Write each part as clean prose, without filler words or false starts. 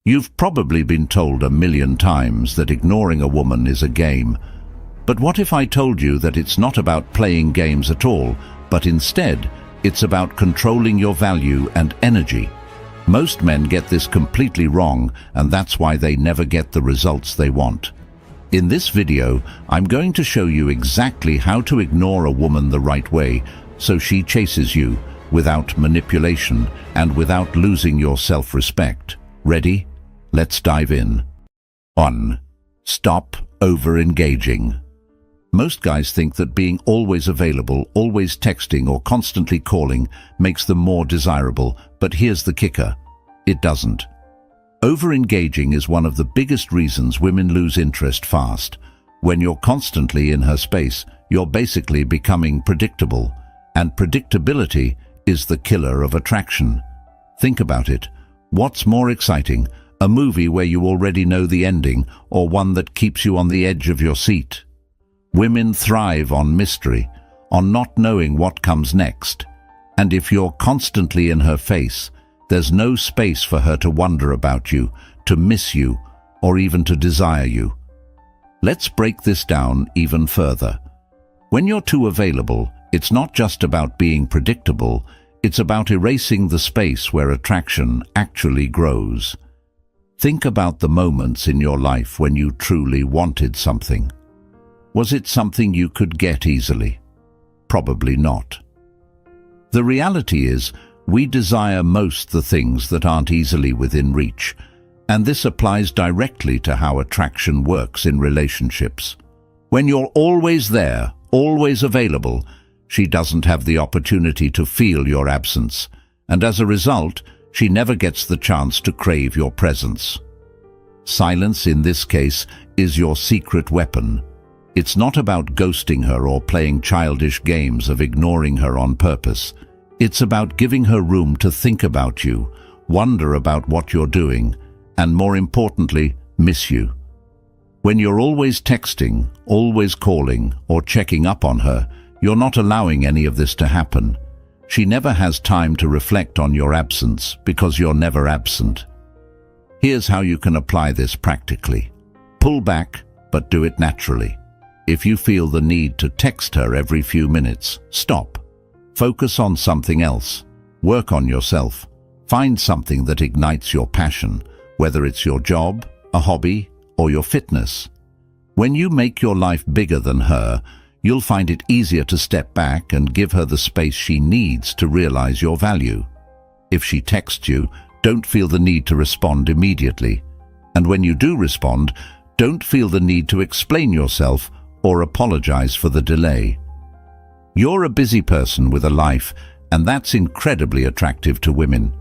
You've probably been told a million times that ignoring a woman is a game. But what if I told you that it's not about playing games at all, but instead, it's about controlling your value and energy? Most men get this completely wrong, and that's why they never get the results they want. In this video, I'm going to show you exactly how to ignore a woman the right way so she chases you without manipulation and without losing your self-respect. Ready? Let's dive in. 1. Stop over-engaging. Most guys think that being always available, always texting or constantly calling makes them more desirable, but here's the kicker. It doesn't. Over-engaging is one of the biggest reasons women lose interest fast. When you're constantly in her space, you're basically becoming predictable, and predictability is the killer of attraction. Think about it. What's more exciting, a movie where you already know the ending, or one that keeps you on the edge of your seat? Women thrive on mystery, on not knowing what comes next. And if you're constantly in her face, there's no space for her to wonder about you, to miss you, or even to desire you. Let's break this down even further. When you're too available, it's not just about being predictable, it's about erasing the space where attraction actually grows. Think about the moments in your life when you truly wanted something. Was it something you could get easily? Probably not. The reality is, we desire most the things that aren't easily within reach, and this applies directly to how attraction works in relationships. When you're always there, always available, she doesn't have the opportunity to feel your absence, and as a result, she never gets the chance to crave your presence. Silence, in this case, is your secret weapon. It's not about ghosting her or playing childish games of ignoring her on purpose. It's about giving her room to think about you, wonder about what you're doing, and more importantly, miss you. When you're always texting, always calling, or checking up on her, you're not allowing any of this to happen. She never has time to reflect on your absence because you're never absent. Here's how you can apply this practically. Pull back, but do it naturally. If you feel the need to text her every few minutes, stop. Focus on something else. Work on yourself. Find something that ignites your passion, whether it's your job, a hobby, or your fitness. When you make your life bigger than her, you'll find it easier to step back and give her the space she needs to realize your value. If she texts you, don't feel the need to respond immediately. And when you do respond, don't feel the need to explain yourself or apologize for the delay. You're a busy person with a life, and that's incredibly attractive to women.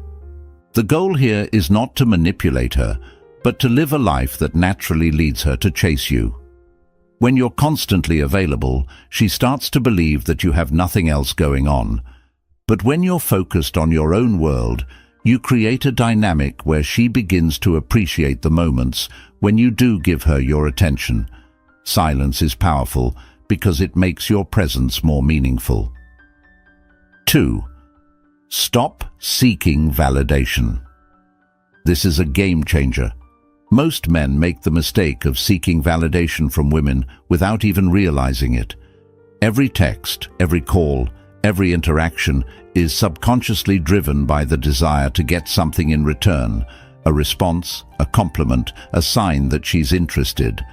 The goal here is not to manipulate her, but to live a life that naturally leads her to chase you. When you're constantly available, she starts to believe that you have nothing else going on. But when you're focused on your own world, you create a dynamic where she begins to appreciate the moments when you do give her your attention. Silence is powerful because it makes your presence more meaningful. 2. Stop seeking validation. This is a game changer. Most men make the mistake of seeking validation from women without even realizing it. Every text, every call, every interaction is subconsciously driven by the desire to get something in return, a response, a compliment, a sign that she's interested.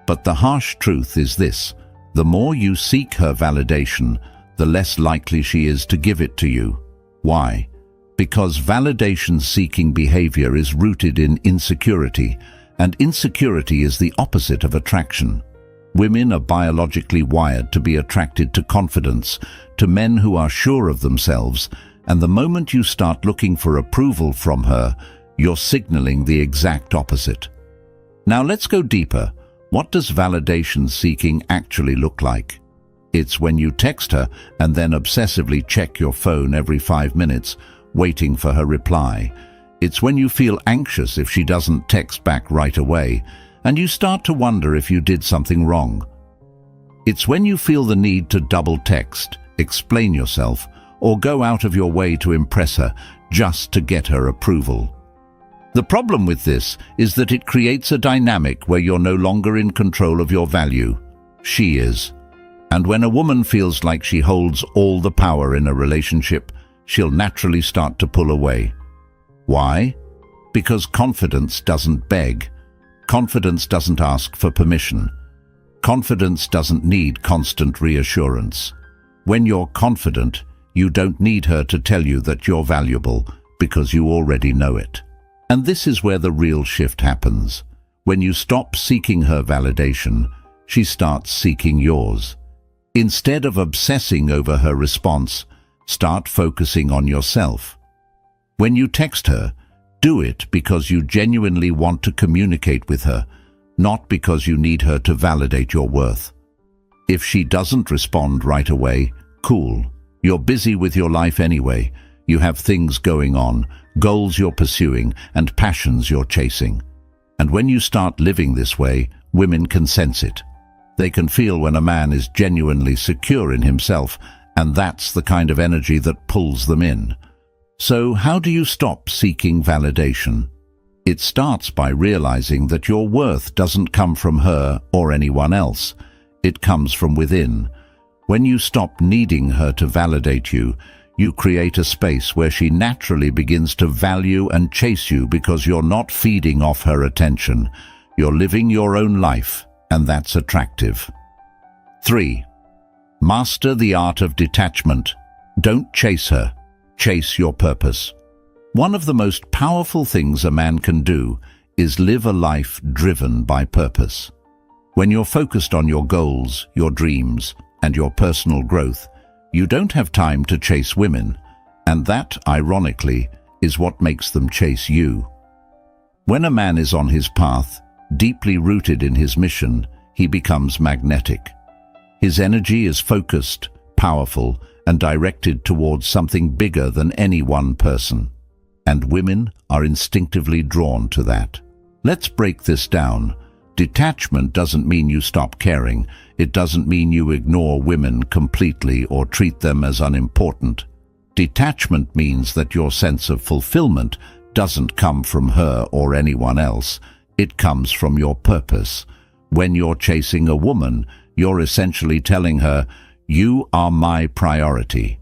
But the harsh truth is this: the more you seek her validation, the less likely she is to give it to you. Why? Because validation-seeking behavior is rooted in insecurity, and insecurity is the opposite of attraction. Women are biologically wired to be attracted to confidence, to men who are sure of themselves, and the moment you start looking for approval from her, you're signaling the exact opposite. Now let's go deeper. What does validation-seeking actually look like? It's when you text her and then obsessively check your phone every 5 minutes, waiting for her reply. It's when you feel anxious if she doesn't text back right away, and you start to wonder if you did something wrong. It's when you feel the need to double text, explain yourself, or go out of your way to impress her just to get her approval. The problem with this is that it creates a dynamic where you're no longer in control of your value. She is. And when a woman feels like she holds all the power in a relationship, she'll naturally start to pull away. Why? Because confidence doesn't beg. Confidence doesn't ask for permission. Confidence doesn't need constant reassurance. When you're confident, you don't need her to tell you that you're valuable because you already know it. And this is where the real shift happens. When you stop seeking her validation, she starts seeking yours. Instead of obsessing over her response, start focusing on yourself. When you text her, do it because you genuinely want to communicate with her, not because you need her to validate your worth. If she doesn't respond right away, cool. You're busy with your life anyway. You have things going on, goals you're pursuing, and passions you're chasing. And when you start living this way, women can sense it. They can feel when a man is genuinely secure in himself, and that's the kind of energy that pulls them in. So how do you stop seeking validation? It starts by realizing that your worth doesn't come from her or anyone else. It comes from within. When you stop needing her to validate you, you create a space where she naturally begins to value and chase you because you're not feeding off her attention. You're living your own life, and that's attractive. 3. Master the art of detachment. Don't chase her. Chase your purpose. One of the most powerful things a man can do is live a life driven by purpose. When you're focused on your goals, your dreams, and your personal growth, you don't have time to chase women, and that, ironically, is what makes them chase you. When a man is on his path, deeply rooted in his mission, he becomes magnetic. His energy is focused, powerful, and directed towards something bigger than any one person. And women are instinctively drawn to that. Let's break this down. Detachment doesn't mean you stop caring. It doesn't mean you ignore women completely or treat them as unimportant. Detachment means that your sense of fulfillment doesn't come from her or anyone else. It comes from your purpose. When you're chasing a woman, you're essentially telling her, "You are my priority."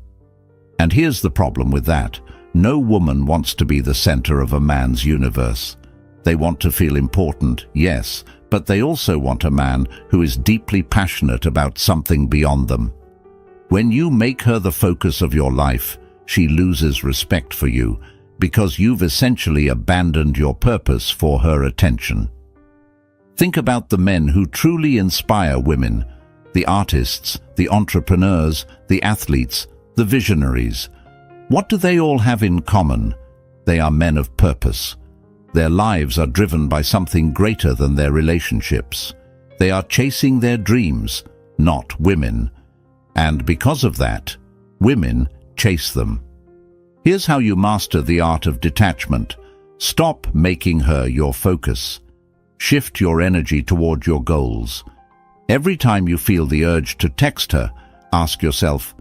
And here's the problem with that. No woman wants to be the center of a man's universe. They want to feel important, yes, but they also want a man who is deeply passionate about something beyond them. When you make her the focus of your life, she loses respect for you because you've essentially abandoned your purpose for her attention. Think about the men who truly inspire women, the artists, the entrepreneurs, the athletes, the visionaries. What do they all have in common? They are men of purpose. Their lives are driven by something greater than their relationships. They are chasing their dreams, not women. And because of that, women chase them. Here's how you master the art of detachment. Stop making her your focus. Shift your energy toward your goals. Every time you feel the urge to text her, ask yourself,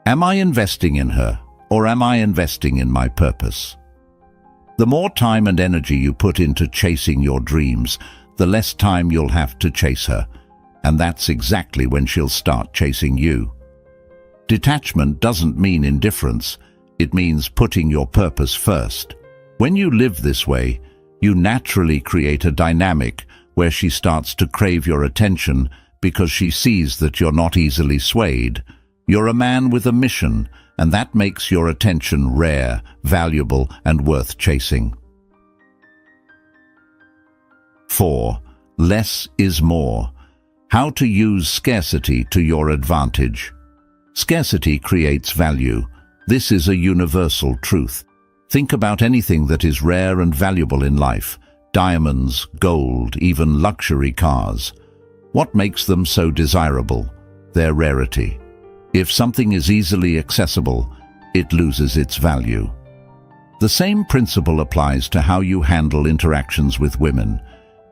am I investing in her, or am I investing in my purpose? The more time and energy you put into chasing your dreams, the less time you'll have to chase her, and that's exactly when she'll start chasing you. Detachment doesn't mean indifference, it means putting your purpose first. When you live this way, you naturally create a dynamic where she starts to crave your attention because she sees that you're not easily swayed. You're a man with a mission, and that makes your attention rare, valuable, and worth chasing. 4. Less is more. How to use scarcity to your advantage. Scarcity creates value. This is a universal truth. Think about anything that is rare and valuable in life. Diamonds, gold, even luxury cars. What makes them so desirable? Their rarity. If something is easily accessible, it loses its value. The same principle applies to how you handle interactions with women.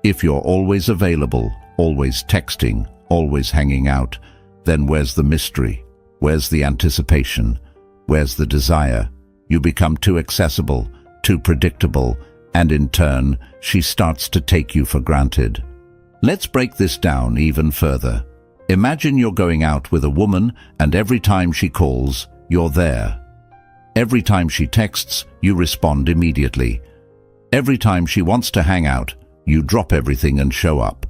If you're always available, always texting, always hanging out, then where's the mystery? Where's the anticipation? Where's the desire? You become too accessible, too predictable, and in turn, she starts to take you for granted. Let's break this down even further. Imagine you're going out with a woman, and every time she calls, you're there. Every time she texts, you respond immediately. Every time she wants to hang out, you drop everything and show up.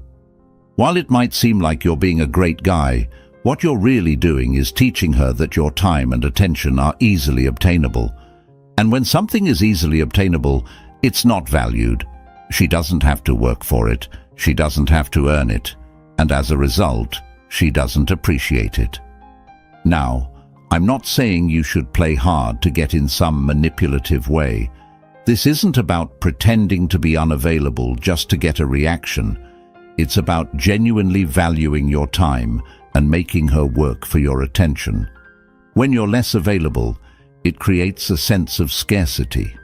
While it might seem like you're being a great guy, what you're really doing is teaching her that your time and attention are easily obtainable. And when something is easily obtainable, it's not valued. She doesn't have to work for it. She doesn't have to earn it. And as a result, she doesn't appreciate it. Now, I'm not saying you should play hard to get in some manipulative way. This isn't about pretending to be unavailable just to get a reaction. It's about genuinely valuing your time and making her work for your attention. When you're less available, it creates a sense of scarcity.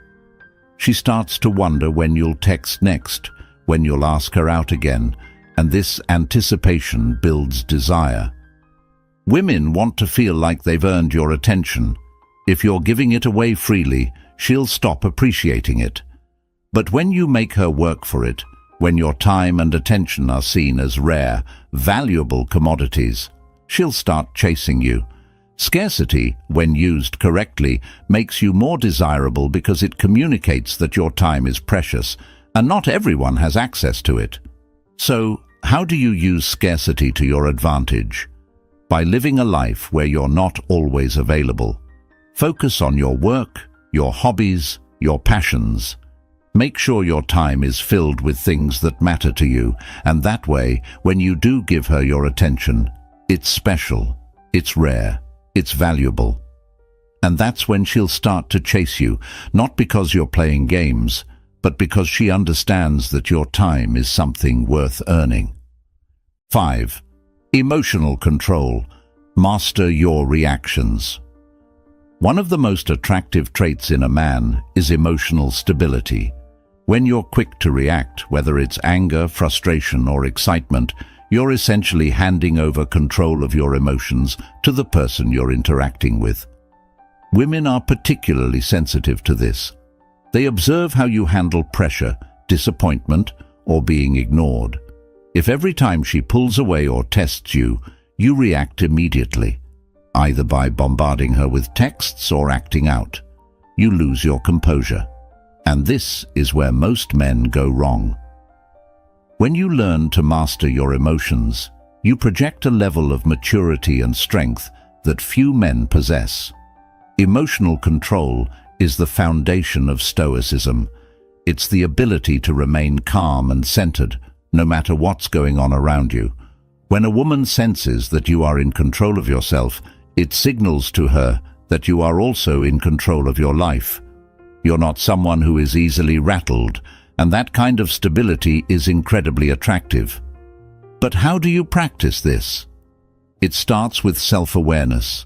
She starts to wonder when you'll text next, when you'll ask her out again, and this anticipation builds desire. Women want to feel like they've earned your attention. If you're giving it away freely, she'll stop appreciating it. But when you make her work for it, when your time and attention are seen as rare, valuable commodities, she'll start chasing you. Scarcity, when used correctly, makes you more desirable because it communicates that your time is precious, and not everyone has access to it. So, how do you use scarcity to your advantage? By living a life where you're not always available. Focus on your work, your hobbies, your passions. Make sure your time is filled with things that matter to you, and that way, when you do give her your attention, it's special, it's rare, it's valuable. And that's when she'll start to chase you, not because you're playing games, but because she understands that your time is something worth earning. 5. Emotional control. Master your reactions. One of the most attractive traits in a man is emotional stability. When you're quick to react, whether it's anger, frustration, or excitement, you're essentially handing over control of your emotions to the person you're interacting with. Women are particularly sensitive to this. They observe how you handle pressure, disappointment, or being ignored. If every time she pulls away or tests you, you react immediately, either by bombarding her with texts or acting out, you lose your composure. And this is where most men go wrong. When you learn to master your emotions, you project a level of maturity and strength that few men possess. Emotional control is the foundation of Stoicism. It's the ability to remain calm and centered, no matter what's going on around you. When a woman senses that you are in control of yourself, it signals to her that you are also in control of your life. You're not someone who is easily rattled, and that kind of stability is incredibly attractive. But how do you practice this? It starts with self-awareness.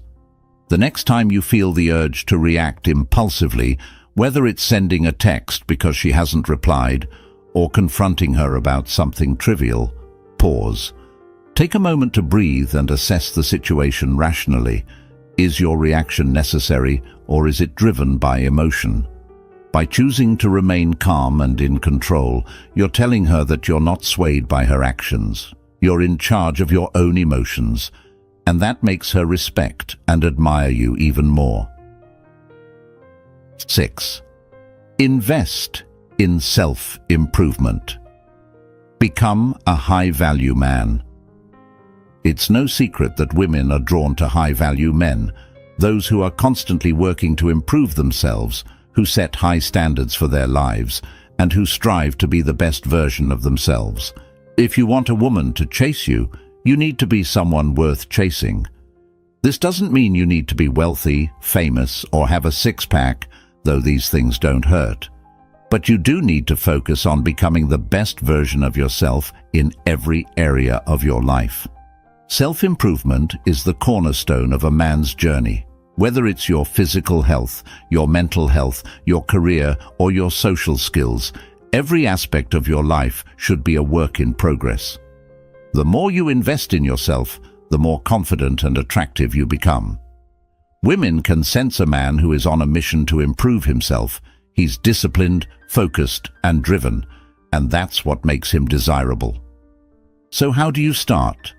The next time you feel the urge to react impulsively, whether it's sending a text because she hasn't replied, or confronting her about something trivial, pause. Take a moment to breathe and assess the situation rationally. Is your reaction necessary, or is it driven by emotion? By choosing to remain calm and in control, you're telling her that you're not swayed by her actions. You're in charge of your own emotions, and that makes her respect and admire you even more. 6. Invest in self-improvement. Become a high-value man. It's no secret that women are drawn to high-value men, those who are constantly working to improve themselves, who set high standards for their lives, and who strive to be the best version of themselves. If you want a woman to chase you, you need to be someone worth chasing. This doesn't mean you need to be wealthy, famous, or have a six-pack, though these things don't hurt. But you do need to focus on becoming the best version of yourself in every area of your life. Self-improvement is the cornerstone of a man's journey. Whether it's your physical health, your mental health, your career, or your social skills, every aspect of your life should be a work in progress. The more you invest in yourself, the more confident and attractive you become. Women can sense a man who is on a mission to improve himself, He's disciplined, focused, and driven, and that's what makes him desirable. So how do you start?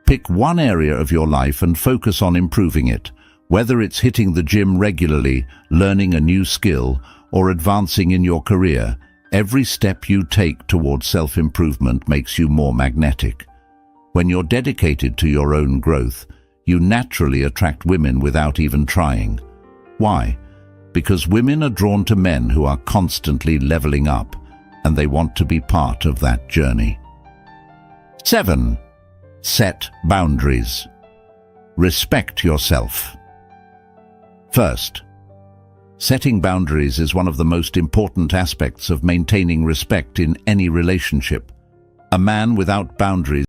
Pick one area of your life and focus on improving it, whether it's hitting the gym regularly, learning a new skill, or advancing in your career. Every step you take towards self-improvement makes you more magnetic. When you're dedicated to your own growth, you naturally attract women without even trying. Why? Because women are drawn to men who are constantly leveling up, and they want to be part of that journey. 7. Set boundaries. Respect yourself. First, setting boundaries is one of the most important aspects of maintaining respect in any relationship. A man without boundaries